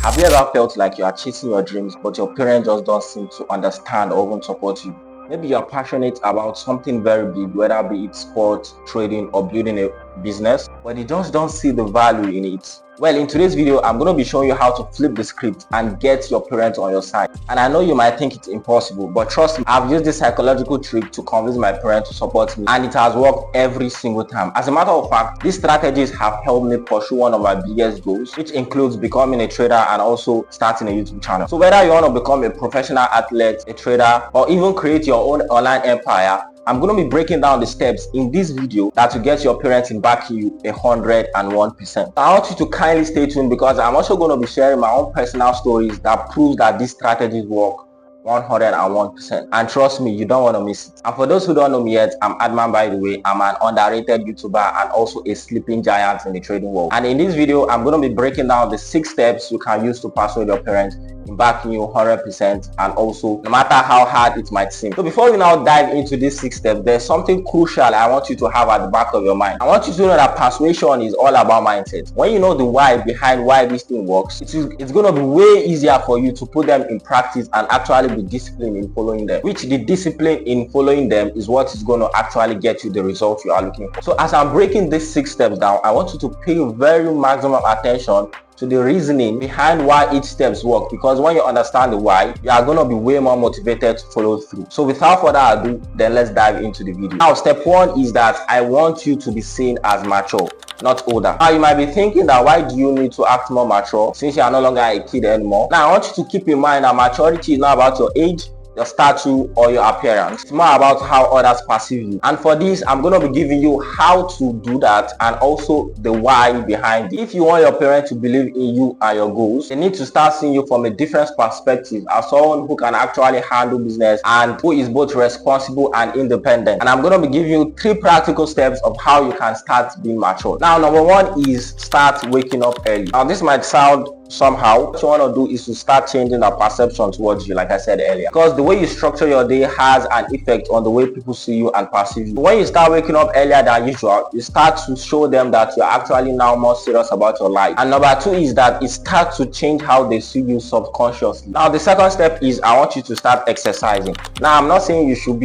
Have you ever felt like you are chasing your dreams, but your parents just don't seem to understand or even support you? Maybe you are passionate about something very big, whether be it sport, trading, or building a business, but they just don't see the value in it. Well, in today's video, I'm going to be showing you how to flip the script and get your parents on your side. And I know you might think it's impossible, but trust me, I've used this psychological trick to convince my parents to support me, and it has worked every single time. As a matter of fact, these strategies have helped me pursue one of my biggest goals, which includes becoming a trader and also starting a YouTube channel. So whether you want to become a professional athlete, a trader, or even create your own online empire, I'm going to be breaking down the steps in this video that will get your parents in backing you 101%. I want you to kindly stay tuned because I'm also going to be sharing my own personal stories that proves that these strategies work 101%. And trust me, you don't want to miss it. And for those who don't know me yet, I'm Adman, by the way. I'm an underrated YouTuber and also a sleeping giant in the trading world. And in this video, I'm going to be breaking down the 6 steps you can use to persuade your parents in backing you 100%, and also no matter how hard it might seem. So before we now dive into these 6 steps, there's something crucial I want you to have at the back of your mind. I want you to know that persuasion is all about mindset. When you know the why behind why this thing works, it's going to be way easier for you to put them in practice and actually be disciplined in following them, which the discipline in following them is what is going to actually get you the result you are looking for. So as I'm breaking these 6 steps down, I want you to pay very maximum attention to the reasoning behind why each steps work, because when you understand the why, you are going to be way more motivated to follow through. So without further ado, then let's dive into the video. Now, step 1 is that I want you to be seen as mature, not older. Now you might be thinking that why do you need to act more mature since you are no longer a kid anymore? Now I want you to keep in mind that maturity is not about your age, your stature, or your appearance. It's more about how others perceive you. And for this, I'm going to be giving you how to do that and also the why behind it. If you want your parents to believe in you and your goals, they need to start seeing you from a different perspective as someone who can actually handle business and who is both responsible and independent. And I'm going to be giving you 3 practical steps of how you can start being mature. Now, number 1 is start waking up early. Now this might sound somehow. What you want to do is to start changing our perception towards you, like I said earlier, because the way you structure your day has an effect on the way people see you and perceive you. When you start waking up earlier than usual, you start to show them that you're actually now more serious about your life. And number 2 is that it starts to change how they see you subconsciously. Now the second step is I want you to start exercising. Now I'm not saying you should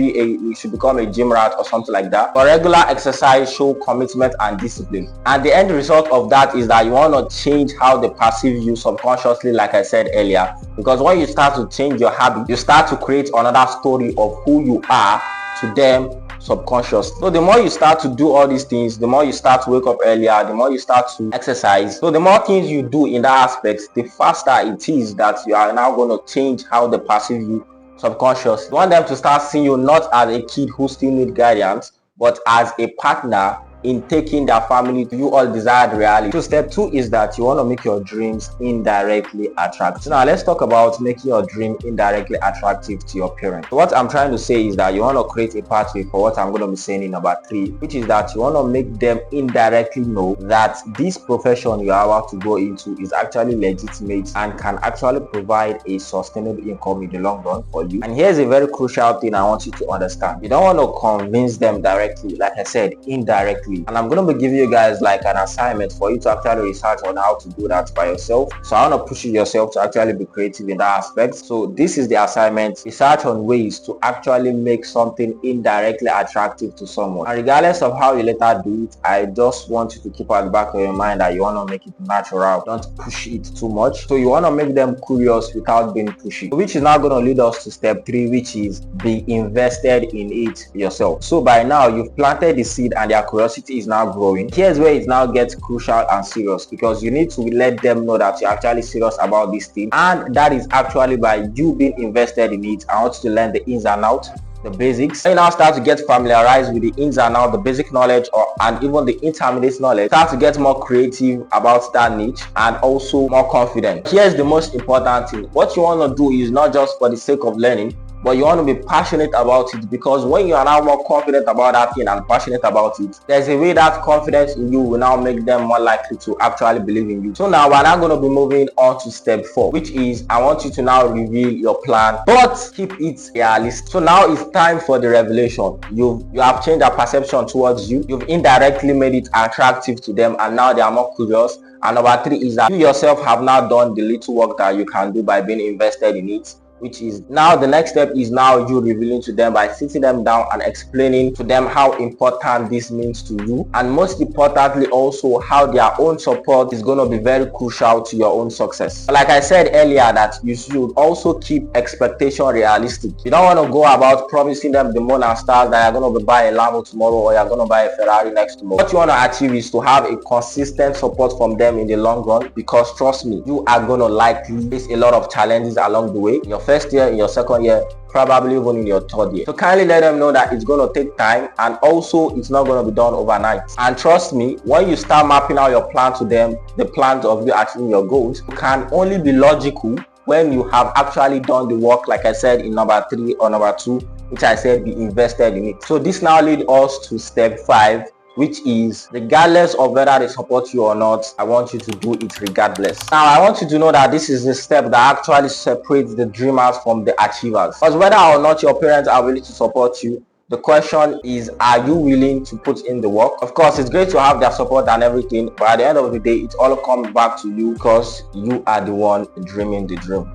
become a gym rat or something like that, but regular exercise show commitment and discipline, and the end result of that is that you want to change how they perceive you subconsciously, like I said earlier, because when you start to change your habit, you start to create another story of who you are to them subconsciously. So the more you start to do all these things, the more you start to wake up earlier, the more you start to exercise, so the more things you do in that aspect, the faster it is that you are now going to change how they perceive you subconsciously. You want them to start seeing you not as a kid who still needs guidance, but as a partner in taking their family to you all desired reality. So step 2 is that you want to make your dreams indirectly attractive. Now let's talk about making your dream indirectly attractive to your parents. So what I'm trying to say is that you want to create a pathway for what I'm going to be saying in number 3, which is that you want to make them indirectly know that this profession you are about to go into is actually legitimate and can actually provide a sustainable income in the long run for you. And here's a very crucial thing I want you to understand. You don't want to convince them directly, like I said, indirectly. And I'm going to be giving you guys like an assignment for you to actually research on how to do that by yourself. So I want to push yourself to actually be creative in that aspect. So this is the assignment: research on ways to actually make something indirectly attractive to someone. And regardless of how you later do it, I just want you to keep at the back of your mind that you want to make it natural. Don't push it too much. So you want to make them curious without being pushy, which is now going to lead us to step 3, which is be invested in it yourself. So by now you've planted the seed and their curiosity is now growing. Here's where it now gets crucial and serious, because you need to let them know that you're actually serious about this thing, and that is actually by you being invested in it. I want you to learn the ins and outs, the basics. When you now start to get familiarized with the ins and outs, the basic knowledge, and even the intermediate knowledge, start to get more creative about that niche and also more confident. Here's the most important thing: what you want to do is not just for the sake of learning, but you want to be passionate about it, because when you are now more confident about that thing and passionate about it, there's a way that confidence in you will now make them more likely to actually believe in you. So now we're now going to be moving on to step 4, which is I want you to now reveal your plan, but keep it realistic. So now it's time for the revelation. You have changed their perception towards you. You've indirectly made it attractive to them, and now they are more curious. And number 3 is that you yourself have now done the little work that you can do by being invested in it, which is now the next step is now you revealing to them by sitting them down and explaining to them how important this means to you, and most importantly also how their own support is going to be very crucial to your own success. Like I said earlier, that you should also keep expectation realistic. You don't want to go about promising them the moon and stars that you're going to buy a Lambo tomorrow or you're going to buy a Ferrari next tomorrow. What you want to achieve is to have a consistent support from them in the long run, because trust me, you are going to likely face a lot of challenges along the way, in your first year, in your second year, probably even in your third year. So kindly let them know that it's going to take time, and also it's not going to be done overnight. And trust me, when you start mapping out your plan to them, the plans of you achieving your goals can only be logical when you have actually done the work, like I said in number 3 or number 2, which I said be invested in it. So this now leads us to step 5, which is regardless of whether they support you or not, I want you to do it regardless. Now I want you to know that this is the step that actually separates the dreamers from the achievers, because whether or not your parents are willing to support you, the question is, are you willing to put in the work? Of course, it's great to have their support and everything, but at the end of the day, it all comes back to you, because you are the one dreaming the dream.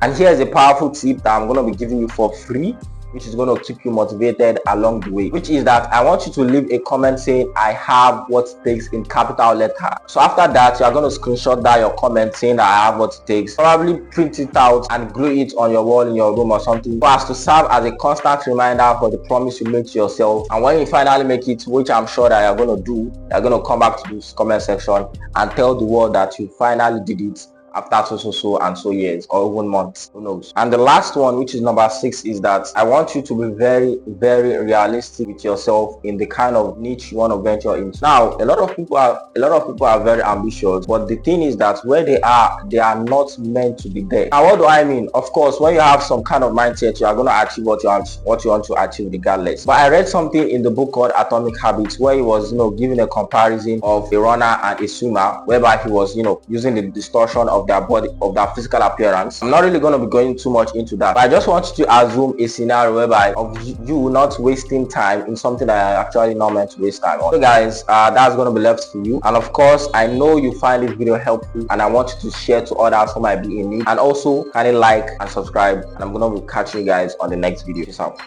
And here's a powerful tip that I'm going to be giving you for free, which is going to keep you motivated along the way, which is that I want you to leave a comment saying I have what it takes in capital letter. So after that, you are going to screenshot that your comment saying that I have what it takes, probably print it out and glue it on your wall in your room or something, so as to serve as a constant reminder for the promise you make to yourself. And when you finally make it, which I'm sure that you're going to do, you're going to come back to this comment section and tell the world that you finally did it after so and so years or even months, who knows. And the last one, which is number 6, is that I want you to be very, very realistic with yourself in the kind of niche you want to venture into. Now a lot of people are very ambitious, but the thing is that where they are not meant to be there. Now what do I mean? Of course, when you have some kind of mindset, you are going to achieve what you want to achieve regardless. But I read something in the book called Atomic Habits, where he was giving a comparison of a runner and a swimmer, whereby he was using the distortion of their body, of their physical appearance. I'm not really going to be going too much into that, but I just want you to assume a scenario whereby of you not wasting time in something that are actually not meant to waste time on. So guys, that's going to be left for you. And of course, I know you find this video helpful, and I want you to share to others who might be in need, and also kindly like and subscribe, and I'm going to be catching you guys on the next video. Peace out.